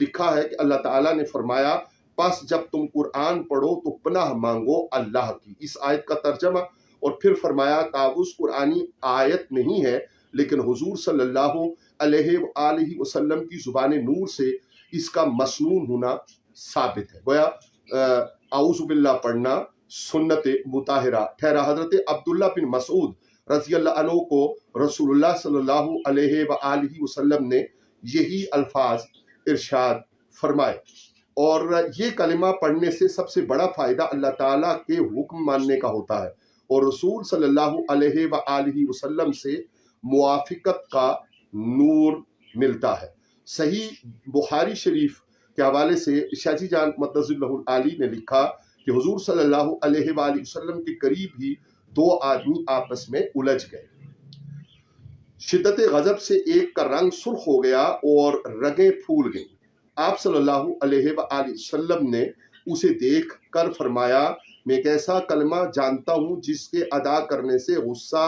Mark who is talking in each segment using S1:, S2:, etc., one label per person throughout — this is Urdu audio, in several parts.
S1: لکھا ہے کہ اللہ تعالیٰ نے فرمایا پس جب تم قرآن پڑھو تو پناہ مانگو اللہ کی. اس آیت کا ترجمہ اور پھر فرمایا تعوذ قرآنی آیت نہیں ہے لیکن حضور صلی اللہ علیہ وآلہ وسلم کی زبان نور سے اس کا مسنون ہونا ثابت ہے. گویا اعوذ باللہ پڑھنا سنت مطہرہ ٹھہرا. حضرت عبداللہ بن مسعود رضی اللہ عنہ کو رسول اللہ صلی اللہ علیہ وآلہ وسلم نے یہی الفاظ ارشاد فرمائے. اور یہ کلمہ پڑھنے سے سب سے بڑا فائدہ اللہ تعالیٰ کے حکم ماننے کا ہوتا ہے اور رسول صلی اللہ علیہ وآلہ وسلم سے موافقت کا نور ملتا ہے. صحیح بخاری شریف کے حوالے سے شاہ جی جان مدظ اللہ العالی نے لکھا کہ حضور صلی اللہ علیہ وآلہ وسلم کے قریب ہی دو آدمی آپس میں الجھ گئے. شدت غضب سے ایک کا رنگ سرخ ہو گیا اور رگیں پھول گئیں. آپ صلی اللہ علیہ وآلہ وسلم نے اسے دیکھ کر فرمایا میں ایک ایسا کلمہ جانتا ہوں جس کے ادا کرنے سے غصہ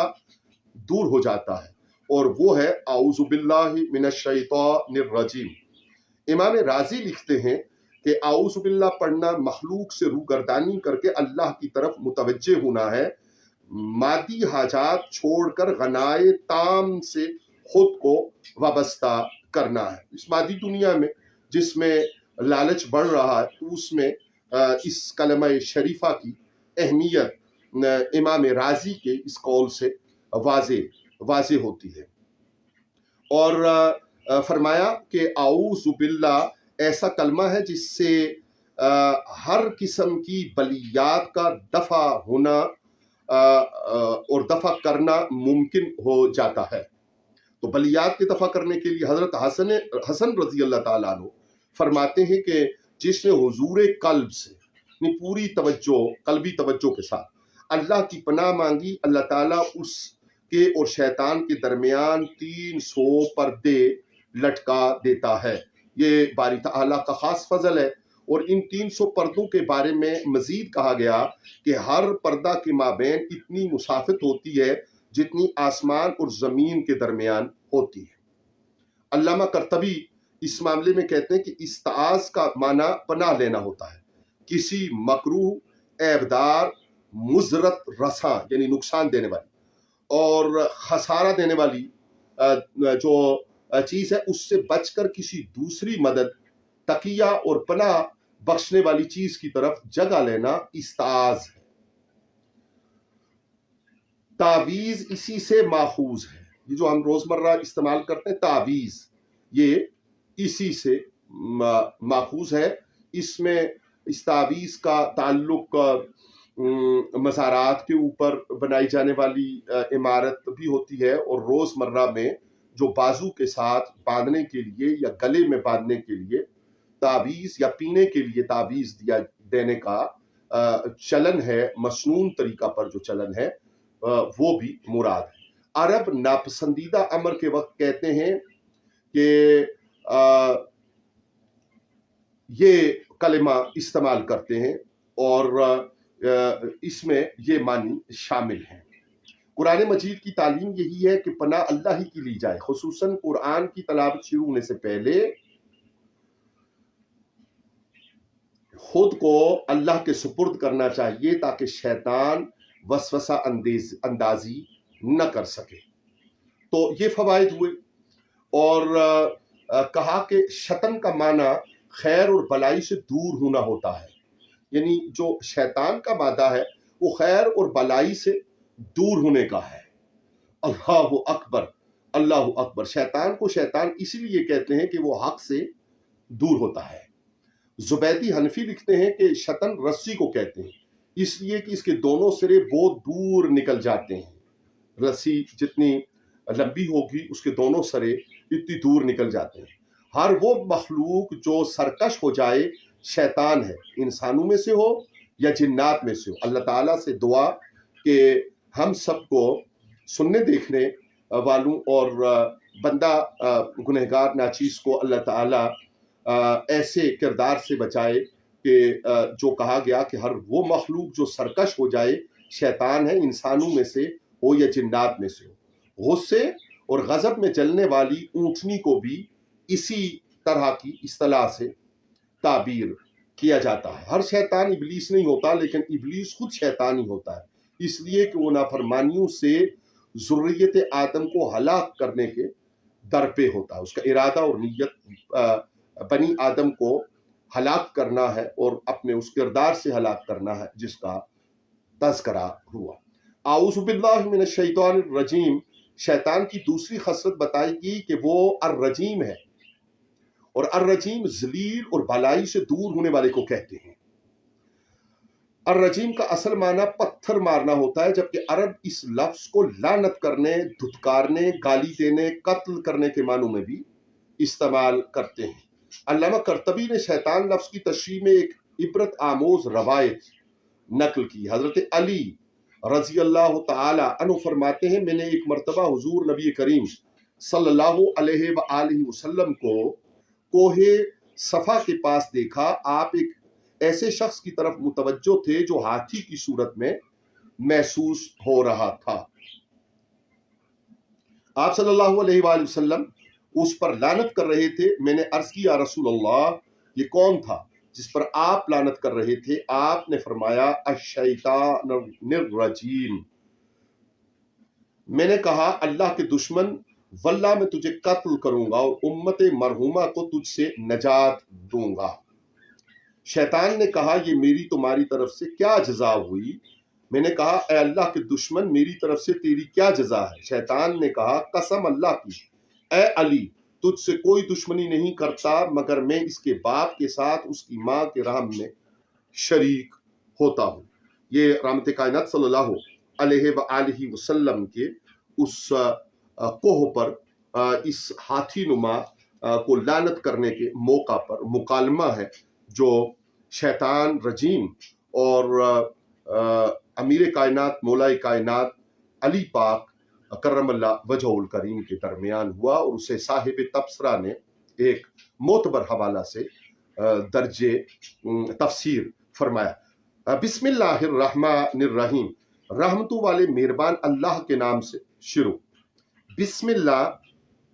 S1: دور ہو جاتا ہے اور وہ ہے اعوذ باللہ من الشیطان الرجیم. امام راضی لکھتے ہیں کہ اعوذ باللہ پڑھنا مخلوق سے روگردانی کر کے اللہ کی طرف متوجہ ہونا ہے، مادی حاجات چھوڑ کر غنائے تام سے خود کو وابستہ کرنا ہے. اس مادی دنیا میں جس میں لالچ بڑھ رہا ہے اس میں اس کلمہ شریفہ کی اہمیت امام راضی کے اس قول سے واضح ہوتی ہے. اور فرمایا کہ اعوذ باللہ ایسا کلمہ ہے جس سے ہر قسم کی بلیات کا دفع ہونا اور دفع کرنا ممکن ہو جاتا ہے. تو بلیات کے دفع کرنے کے لیے حضرت حسن رضی اللہ تعالیٰ عنہ فرماتے ہیں کہ جس نے حضور قلب سے پوری توجہ قلبی توجہ کے ساتھ اللہ کی پناہ مانگی اللہ تعالیٰ اس کے اور شیطان کے درمیان 300 پردے لٹکا دیتا ہے. یہ باری تعالیٰ کا خاص فضل ہے. اور ان 300 پردوں کے بارے میں مزید کہا گیا کہ ہر پردہ کے مابین اتنی مسافت ہوتی ہے جتنی آسمان اور زمین کے درمیان ہوتی ہے. علامہ قرطبی اس معاملے میں کہتے ہیں کہ استعاذ کا معنی پناہ لینا ہوتا ہے، کسی مکروہ، عیبدار، مضرت رساں یعنی نقصان دینے والی اور خسارہ دینے والی جو چیز ہے اس سے بچ کر کسی دوسری مدد، تقیہ اور پناہ بخشنے والی چیز کی طرف جگہ لینا استعاذ ہے. تعویذ اسی سے ماخوذ ہے. یہ جو ہم روزمرہ استعمال کرتے ہیں تعویذ، یہ اسی سے ماخوذ ہے. اس میں اس تعویذ کا تعلق مزارات کے اوپر بنائی جانے والی عمارت بھی ہوتی ہے اور روزمرہ میں جو بازو کے ساتھ باندھنے کے لیے یا گلے میں باندھنے کے لیے تعویذ یا پینے کے لیے تعویذ دینے کا چلن ہے، مسنون طریقہ پر جو چلن ہے وہ بھی مراد ہے. عرب ناپسندیدہ امر کے وقت کہتے ہیں کہ یہ کلمہ استعمال کرتے ہیں اور اس میں یہ معنی شامل ہیں. قرآن مجید کی تعلیم یہی ہے کہ پناہ اللہ ہی کی لی جائے. خصوصاً قرآن کی تلاوت شروع ہونے سے پہلے خود کو اللہ کے سپرد کرنا چاہیے تاکہ شیطان وسوسہ اندازی نہ کر سکے. تو یہ فوائد ہوئے. اور کہا کہ شطن کا معنی خیر اور بلائی سے دور ہونا ہوتا ہے، یعنی جو شیطان کا مادہ ہے وہ خیر اور بلائی سے دور ہونے کا ہے. اللہ اکبر، اللہ اکبر. شیطان کو شیطان اسی لیے کہتے ہیں کہ وہ حق سے دور ہوتا ہے. زبیدی حنفی لکھتے ہیں کہ شطن رسی کو کہتے ہیں اس لیے کہ اس کے دونوں سرے بہت دور نکل جاتے ہیں. رسی جتنی لمبی ہوگی اس کے دونوں سرے اتنی دور نکل جاتے ہیں. ہر وہ مخلوق جو سرکش ہو جائے شیطان ہے، انسانوں میں سے ہو یا جنات میں سے ہو. اللہ تعالیٰ سے دعا کہ ہم سب کو سننے دیکھنے والوں اور بندہ گنہگار ناچیز کو اللہ تعالیٰ ایسے کردار سے بچائے کہ جو کہا گیا کہ ہر وہ مخلوق جو سرکش ہو جائے شیطان ہے، انسانوں میں سے ہو یا جنات میں سے ہو. غصے اور غضب میں جلنے والی اونٹنی کو بھی اسی طرح کی اصطلاح سے تعبیر کیا جاتا ہے۔ ہر شیطان ابلیس نہیں ہوتا، لیکن ابلیس خود شیطان ہی ہوتا ہے، اس لیے کہ وہ نافرمانیوں سے ذریت آدم کو ہلاک کرنے کے در پہ ہوتا ہے۔ اس کا ارادہ اور نیت بنی آدم کو ہلاک کرنا ہے اور اپنے اس کردار سے ہلاک کرنا ہے جس کا تذکرہ ہوا۔ اعوذ باللہ من الشیطان الرجیم، شیطان کی دوسری خصلت بتائی گئی کہ وہ الرجیم ہے، اور الرجیم ذلیل اور بھلائی سے دور ہونے والے کو کہتے ہیں۔ الرجیم کا اصل معنی پتھر مارنا ہوتا ہے، جبکہ عرب اس لفظ کو لعنت کرنے، دھتکارنے، گالی دینے، قتل کرنے کے معنوں میں بھی استعمال کرتے ہیں۔ علامہ قرطبی نے شیطان لفظ کی تشریح میں ایک عبرت آموز روایت نقل کی۔ حضرت علی رضی اللہ تعالی عنہ فرماتے ہیں، میں نے ایک مرتبہ حضور نبی کریم صلی اللہ علیہ وآلہ وسلم کو کوہ صفا کے پاس دیکھا۔ آپ ایک ایسے شخص کی طرف متوجہ تھے جو ہاتھی کی صورت میں محسوس ہو رہا تھا۔ آپ صلی اللہ علیہ وآلہ وسلم اس پر لعنت کر رہے تھے۔ میں نے عرض کی، یا رسول اللہ، یہ کون تھا جس پر آپ لعنت کر رہے تھے؟ آپ نے فرمایا، الشیطان الرجیم۔ میں نے کہا، اللہ کے دشمن، واللہ میں تجھے قتل کروں گا اور امت مرحومہ کو تجھ سے نجات دوں گا۔ شیطان نے کہا، یہ میری تمہاری طرف سے کیا جزا ہوئی؟ میں نے کہا، اے اللہ کے دشمن، میری طرف سے تیری کیا جزا ہے؟ شیطان نے کہا، قسم اللہ کی، اے علی، تجھ سے کوئی دشمنی نہیں کرتا مگر میں اس کے باپ کے ساتھ اس کی ماں کے رحم میں شریک ہوتا ہوں۔ یہ رحمت کائنات صلی اللہ علیہ وآلہ وسلم کے اس کوہ پر اس ہاتھی نما کو لعنت کرنے کے موقع پر مکالمہ ہے جو شیطان رجیم اور امیر کائنات مولا کائنات علی پاک کرم اللہ وجہ الکریم کے درمیان ہوا، اور اسے صاحب تبصرہ نے ایک معتبر حوالہ سے درج تفسیر فرمایا۔ بسم اللہ الرحمن الرحیم، رحمتوں والے مہربان اللہ کے نام سے شروع۔ بسم اللہ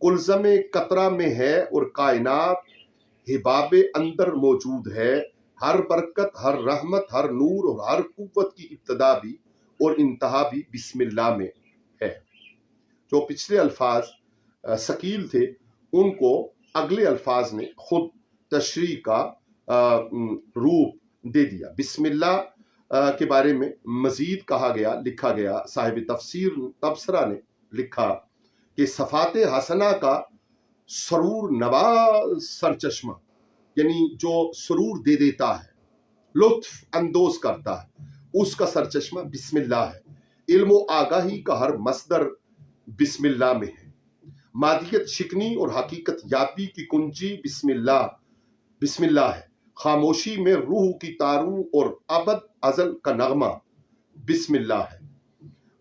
S1: کلزم قطرہ میں ہے اور کائنات حباب اندر موجود ہے۔ ہر برکت، ہر رحمت، ہر نور اور ہر قوت کی ابتدا بھی اور انتہا بھی بسم اللہ میں ہے۔ جو پچھلے الفاظ ثقیل تھے ان کو اگلے الفاظ نے خود تشریح کا روپ دے دیا۔ بسم اللہ کے بارے میں مزید کہا گیا، لکھا گیا، صاحب تفسیر تبصرہ نے لکھا کہ صفات حسنہ کا سرور نواز سرچشمہ، یعنی جو سرور دے دیتا ہے، لطف اندوز کرتا ہے، اس کا سرچشمہ بسم اللہ ہے۔ علم و آگاہی کا ہر مصدر بسم اللہ میں ہے۔ مادیت شکنی اور حقیقت یابی کی کنجی بسم اللہ ہے۔ خاموشی میں روح کی تاروں اور ابد ازل کا نغمہ بسم اللہ ہے۔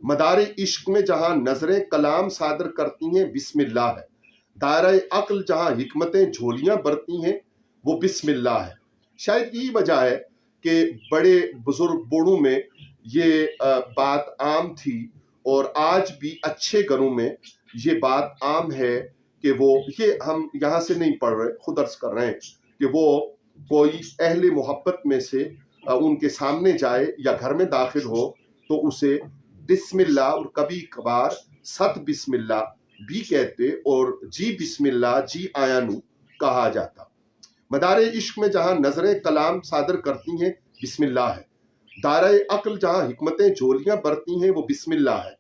S1: مدار عشق میں جہاں نظریں کلام صادر کرتی ہیں بسم اللہ ہے۔ دائرہ عقل جہاں حکمتیں جھولیاں برتی ہیں وہ بسم اللہ ہے۔ شاید یہی وجہ ہے کہ بڑے بزرگ بوڑھوں میں یہ بات عام تھی، اور آج بھی اچھے گھروں میں یہ بات عام ہے کہ وہ، یہ ہم یہاں سے نہیں پڑھ رہے، خود عرض کر رہے ہیں کہ وہ کوئی اہل محبت میں سے ان کے سامنے جائے یا گھر میں داخل ہو تو اسے بسم اللہ اور کبھی کبھار ست بسم اللہ بھی کہتے، اور جی بسم اللہ، جی آیانو کہا جاتا۔ مدار عشق میں جہاں نظریں کلام صادر کرتی ہیں بسم اللہ ہے۔ دائرہ عقل جہاں حکمتیں جھولیاں برتی ہیں وہ بسم اللہ ہے۔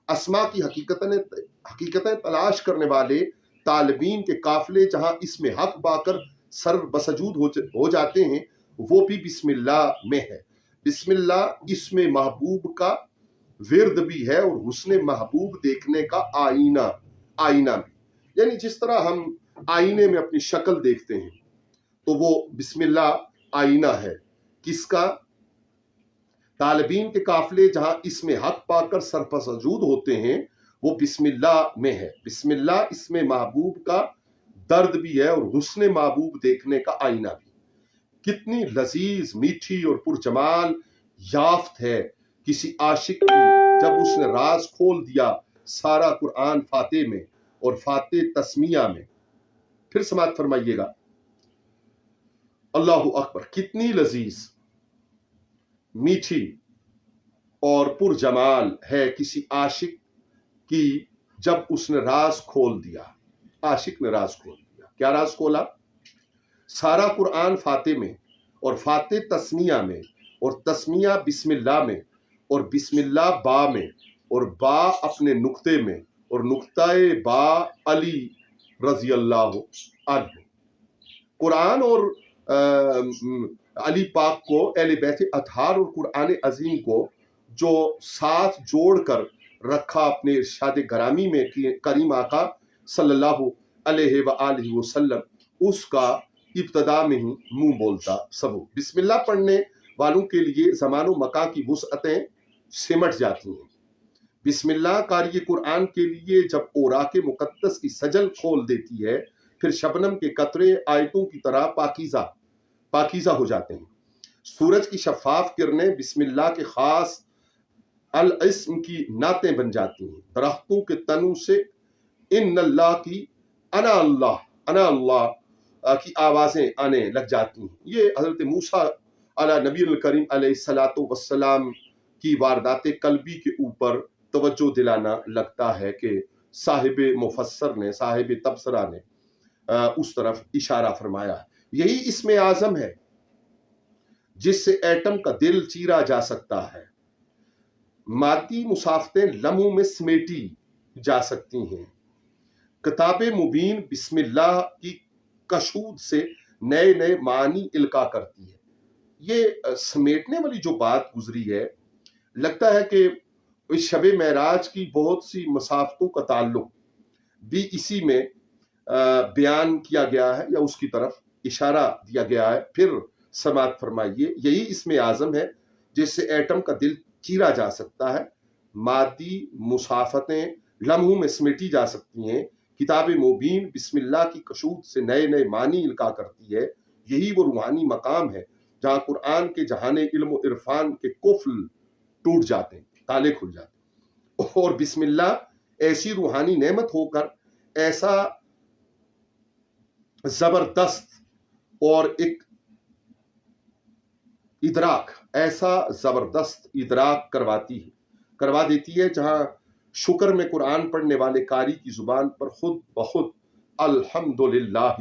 S1: اسماء کی حقیقتیں تلاش کرنے والے طالبین کے قافلے جہاں اسم حق پا کر سر بسجود ہو جاتے ہیں وہ بھی بسم اللہ میں ہے۔ بسم اللہ اسم محبوب کا ورد بھی ہے اور حسن محبوب دیکھنے کا آئینہ بھی، یعنی جس طرح ہم آئینے میں اپنی شکل دیکھتے ہیں تو وہ بسم اللہ آئینہ ہے۔ کس کا؟ طالبین کے قافلے جہاں اسم حق پا کر سرپسجود ہوتے ہیں وہ بسم اللہ میں ہے۔ بسم اللہ اسم محبوب کا درد بھی ہے اور حسن محبوب دیکھنے کا آئینہ بھی۔ کتنی لذیذ، میٹھی اور پرجمال یافت ہے کسی عاشق کی جب اس نے راز کھول دیا سارا قرآن فاتح میں اور فاتح تسمیہ میں۔ پھر سماعت فرمائیے گا۔ اللہ اکبر، کتنی لذیذ، میٹھی اور پرجمال ہے کسی عاشق کی جب اس نے راز کھول دیا۔ عاشق نے راز کھول دیا، کیا راز کھولا؟ سارا قرآن فاتح میں، اور فاتح تسمیہ میں، اور تسمیہ بسم اللہ میں، اور بسم اللہ با میں، اور با اپنے نقطے میں، اور نقطہ با علی رضی اللہ عنہ۔ قرآن اور علی پاک کو، اہل بیت اطہار اور قرآن عظیم کو جو ساتھ جوڑ کر رکھا اپنے ارشاد گرامی میں کریم آقا صلی اللہ علیہ وآلہ وسلم، اس کا ابتدا میں ہی منہ بولتا سبو۔ بسم اللہ پڑھنے والوں کے لیے زمان و مکان کی وسعتیں سمٹ جاتی ہیں۔ بسم اللہ قاری قرآن کے لیے جب اوراق مقدس کی سجل کھول دیتی ہے، پھر شبنم کے قطرے آیتوں کی طرح پاکیزہ ہو جاتے ہیں۔ سورج کی شفاف کرنیں بسم اللہ کے خاص الاسم کی نعتیں بن جاتی ہیں۔ درختوں کے تنوں سے ان اللہ کی انا اللہ کی آوازیں آنے لگ جاتی ہیں۔ یہ حضرت موسیٰ علی نبی الکریم علیہ الصلوۃ والسلام کی واردات قلبی کے اوپر توجہ دلانا لگتا ہے کہ صاحب مفسر نے، صاحب تبصرہ نے اس طرف اشارہ فرمایا ہے۔ یہی اسم اعظم ہے جس سے ایٹم کا دل چیرا جا سکتا ہے، مادی مسافتیں لمحوں میں سمیٹی جا سکتی ہیں۔ کتاب مبین بسم اللہ کی کشود سے نئے نئے معنی القا کرتی ہے۔ یہ سمیٹنے والی جو بات گزری ہے، لگتا ہے کہ اس شب معراج کی بہت سی مسافتوں کا تعلق بھی اسی میں بیان کیا گیا ہے، یا اس کی طرف اشارہ دیا گیا ہے۔ پھر سماعت فرمائیے، یہی اسم اعظم ہے جس سے ایٹم کا دل چیرا جا سکتا ہے، مادی مسافتیں لمحوں میں سمیٹی جا سکتی ہیں، کتاب مبین بسم اللہ کی کشود سے نئے نئے معنی القا کرتی ہے۔ یہی وہ روحانی مقام ہے جہاں قرآن کے جہان علم و عرفان کے قفل ٹوٹ جاتے ہیں، تالے کھل جاتے ہیں، اور بسم اللہ ایسی روحانی نعمت ہو کر ایسا زبردست اور ایک ادراک کروا دیتی ہے، جہاں شکر میں قرآن پڑھنے والے قاری کی زبان پر خود بخود الحمدللہ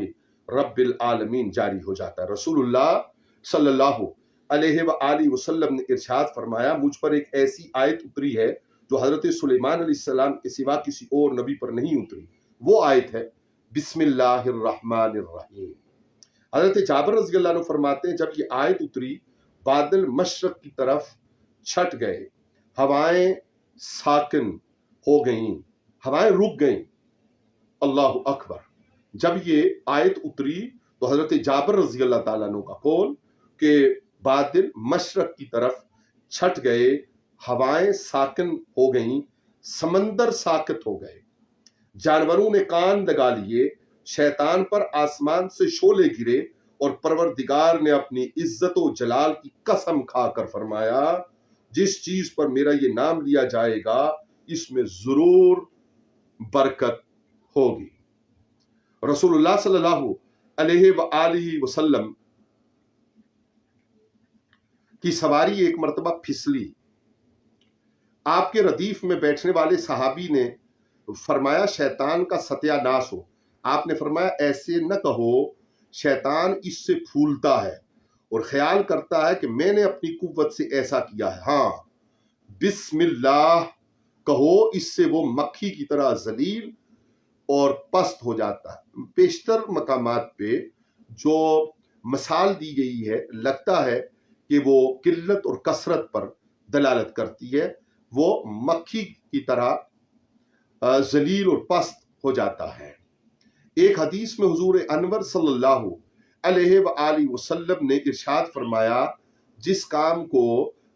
S1: رب العالمین جاری ہو جاتا ہے۔ رسول اللہ صلی اللہ علیہ وآلہ وسلم نے ارشاد فرمایا، مجھ پر ایک ایسی آیت اتری ہے جو حضرت سلیمان علیہ السلام کے سوا کسی اور نبی پر نہیں اتری۔ وہ آیت ہے بسم اللہ الرحمن الرحیم۔ حضرت جابر رضی اللہ عنہ فرماتے ہیں، جب یہ آیت اتری، بادل مشرق کی طرف چھٹ گئے، ہوائیں ساکن ہو گئیں، ہوائیں رک گئیں۔ اللہ اکبر۔ جب یہ آیت اتری تو حضرت جابر رضی اللہ تعالیٰ عنہ کا قول کہ بادل مشرق کی طرف چھٹ گئے، ہوائیں ساکن ہو گئیں، سمندر ساکت ہو گئے، جانوروں نے کان لگا لیے، شیطان پر آسمان سے شعلے گرے، اور پروردگار نے اپنی عزت و جلال کی قسم کھا کر فرمایا، جس چیز پر میرا یہ نام لیا جائے گا اس میں ضرور برکت ہوگی۔ رسول اللہ صلی اللہ علیہ وآلہ وسلم کی سواری ایک مرتبہ پھسلی۔ آپ کے ردیف میں بیٹھنے والے صحابی نے فرمایا، شیطان کا ستیہ ناس ہو۔ آپ نے فرمایا، ایسے نہ کہو، شیطان اس سے پھولتا ہے اور خیال کرتا ہے کہ میں نے اپنی قوت سے ایسا کیا ہے۔ ہاں، بسم اللہ کہو، اس سے وہ مکھی کی طرح ذلیل اور پست ہو جاتا ہے۔ بیشتر مقامات پہ جو مثال دی گئی ہے، لگتا ہے کہ وہ قلت اور کثرت پر دلالت کرتی ہے۔ وہ مکھی کی طرح ذلیل اور پست ہو جاتا ہے۔ ایک حدیث میں حضور انور صلی اللہ علیہ وآلہ وسلم نے ارشاد فرمایا، جس کام کو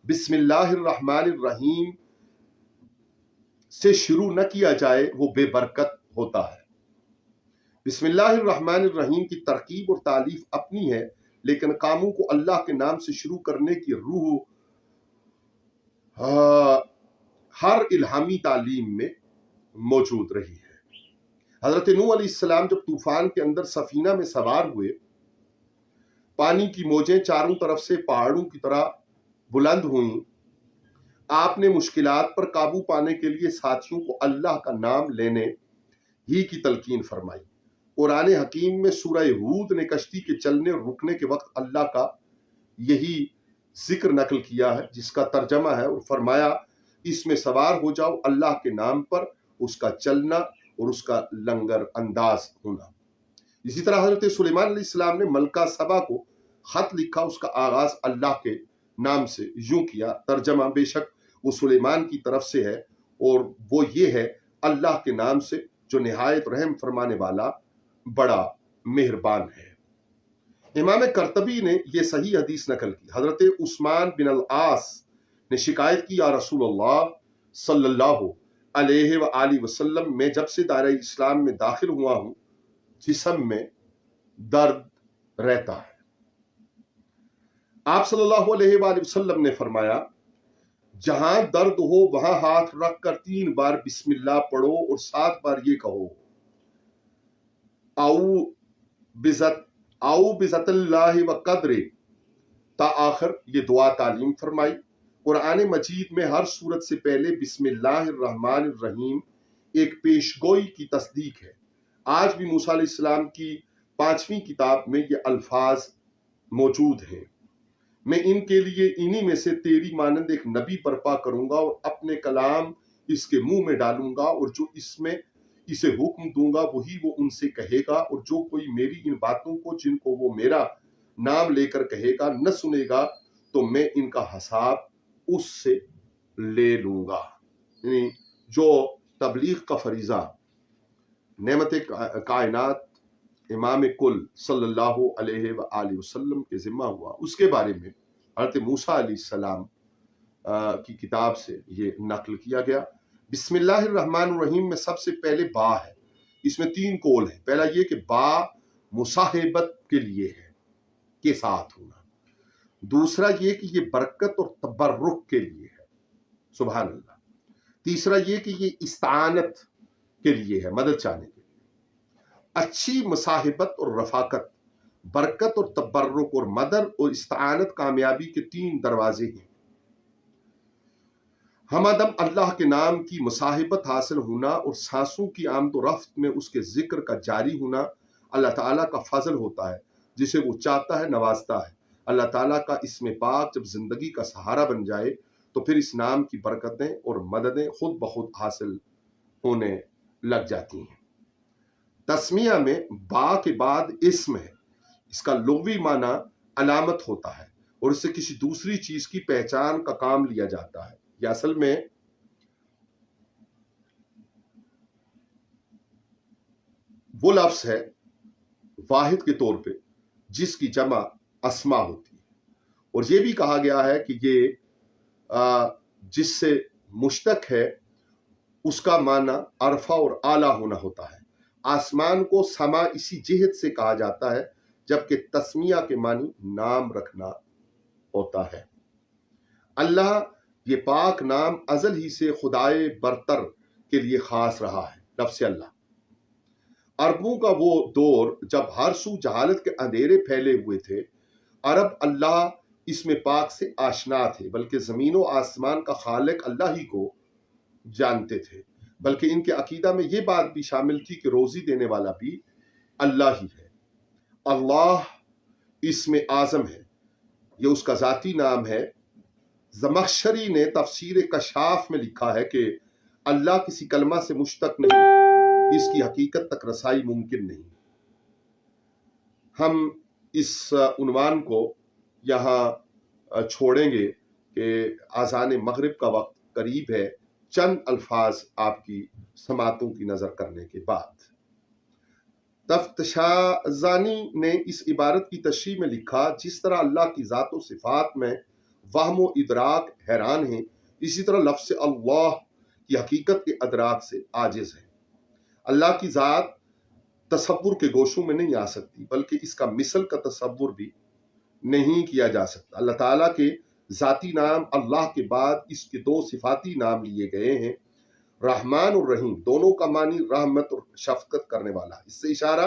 S1: بسم اللہ الرحمن الرحیم سے شروع نہ کیا جائے وہ بے برکت ہوتا ہے۔ بسم اللہ الرحمن الرحیم کی ترکیب اور تالیف اپنی ہے، لیکن کاموں کو اللہ کے نام سے شروع کرنے کی روح ہر الہامی تعلیم میں موجود رہی ہے۔ حضرت نوح علیہ السلام جب طوفان کے اندر سفینہ میں سوار ہوئے پانی کی موجیں چاروں طرف سے پہاڑوں کی طرح بلند ہوئیں، آپ نے مشکلات پر قابو پانے کے لیے ساتھیوں کو اللہ کا نام لینے ہی کی تلقین فرمائی۔ قرآن حکیم میں سورہ ہود نے کشتی کے چلنے اور رکنے کے وقت اللہ کا یہی ذکر نقل کیا ہے، جس کا ترجمہ ہے اور فرمایا اس میں سوار ہو جاؤ اللہ کے نام پر، اس کا چلنا اور اس کا لنگر انداز ہونا۔ اسی طرح حضرت سلیمان علیہ السلام نے ملکہ سبا کو خط لکھا، اس کا آغاز اللہ کے نام سے یوں کیا، ترجمہ بے شک وہ سلیمان کی طرف سے ہے اور وہ یہ ہے اللہ کے نام سے جو نہایت رحم فرمانے والا بڑا مہربان ہے۔ امام قرطبی نے یہ صحیح حدیث نقل کی، حضرت عثمان بن العاص نے شکایت کی، یا رسول اللہ صلی اللہ علیہ وآلہ وسلم، میں جب سے دائرہ اسلام میں داخل ہوا ہوں جسم میں درد رہتا ہے۔ آپ صلی اللہ علیہ وآلہ وسلم نے فرمایا، جہاں درد ہو وہاں ہاتھ رکھ کر 3 بار بسم اللہ پڑھو اور 7 بار یہ کہو، او بذات اللہ و قدر تا آخر، یہ دعا تعلیم فرمائی۔ قرآن مجید میں ہر سورت سے پہلے بسم اللہ الرحمن الرحیم ایک پیشگوئی کی تصدیق ہے۔ آج بھی موسیٰ علیہ السلام کی 5ویں کتاب میں یہ الفاظ موجود ہیں، میں ان کے لیے انہی میں سے تیری مانند ایک نبی برپا کروں گا اور اپنے کلام اس کے منہ میں ڈالوں گا، اور جو اس میں اسے حکم دوں گا وہی وہ ان سے کہے گا، اور جو کوئی میری ان باتوں کو جن کو وہ میرا نام لے کر کہے گا نہ سنے گا تو میں ان کا حساب اس سے لے لوں گا۔ یعنی جو تبلیغ کا فریضہ نعمت کائنات امام کل صلی اللہ علیہ وآلہ وسلم کے ذمہ ہوا، اس کے بارے میں حضرت موسیٰ علیہ السلام کی کتاب سے یہ نقل کیا گیا۔ بسم اللہ الرحمن الرحیم میں سب سے پہلے با ہے، اس میں 3 قول ہیں۔ پہلا یہ کہ با مصاحبت کے لیے ہے، کے ساتھ ہونا۔ دوسرا یہ کہ یہ برکت اور تبرک کے لیے ہے، سبحان اللہ۔ تیسرا یہ کہ یہ استعانت کے لیے ہے، مدد چاہنے کے لیے۔ اچھی مصاحبت اور رفاقت، برکت اور تبرک اور مدد اور استعانت کامیابی کے 3 دروازے ہیں۔ ہمدم اللہ کے نام کی مصاحبت حاصل ہونا اور سانسوں کی آمد و رفت میں اس کے ذکر کا جاری ہونا اللہ تعالیٰ کا فضل ہوتا ہے، جسے وہ چاہتا ہے نوازتا ہے۔ اللہ تعالیٰ کا اسم پاک جب زندگی کا سہارا بن جائے تو پھر اس نام کی برکتیں اور مددیں خود بخود حاصل ہونے لگ جاتی ہیں۔ تسمیہ میں با کے بعد اسم ہے، اس کا لغوی معنی علامت ہوتا ہے اور اس سے کسی دوسری چیز کی پہچان کا کام لیا جاتا ہے۔ یہ اصل میں وہ لفظ ہے واحد کے طور پہ جس کی جمع اسما ہوتی ہے، اور یہ بھی کہا گیا ہے کہ یہ جس سے مشتق ہے اس کا معنی عرفہ اور اعلیٰ ہونا ہوتا ہے۔ آسمان کو سما اسی جہت سے کہا جاتا ہے، جبکہ تسمیہ کے معنی نام رکھنا ہوتا ہے۔ اللہ، یہ پاک نام ازل ہی سے خدائے برتر کے لیے خاص رہا ہے۔ لفظ اللہ، عربوں کا وہ دور جب ہر سو جہالت کے اندھیرے پھیلے ہوئے تھے، عرب اللہ اس میں پاک سے آشنا تھے، بلکہ زمین و آسمان کا خالق اللہ ہی کو جانتے تھے، بلکہ ان کے عقیدہ میں یہ بات بھی شامل تھی کہ روزی دینے والا بھی اللہ ہی ہے۔ اللہ اسم اعظم ہے، یہ اس کا ذاتی نام ہے۔ زمخشری نے تفسیر کشاف میں لکھا ہے کہ اللہ کسی کلمہ سے مشتق نہیں، اس کی حقیقت تک رسائی ممکن نہیں۔ ہم اس عنوان کو یہاں چھوڑیں گے کہ اذان مغرب کا وقت قریب ہے، چند الفاظ آپ کی سماعتوں کی نظر کرنے کے بعد۔ تفتشازانی نے اس عبارت کی تشریح میں لکھا، جس طرح اللہ کی ذات و صفات میں وہم و ادراک حیران ہیں، اسی طرح لفظ اللہ کی حقیقت کے ادراک سے عاجز ہے۔ اللہ کی ذات تصور کے گوشوں میں نہیں آ سکتی، بلکہ اس کا مثل کا تصور بھی نہیں کیا جا سکتا۔ اللہ تعالیٰ کے ذاتی نام اللہ کے بعد اس کے 2 صفاتی نام لیے گئے ہیں، رحمان اور رحیم، دونوں کا معنی رحمت اور شفقت کرنے والا۔ اس سے اشارہ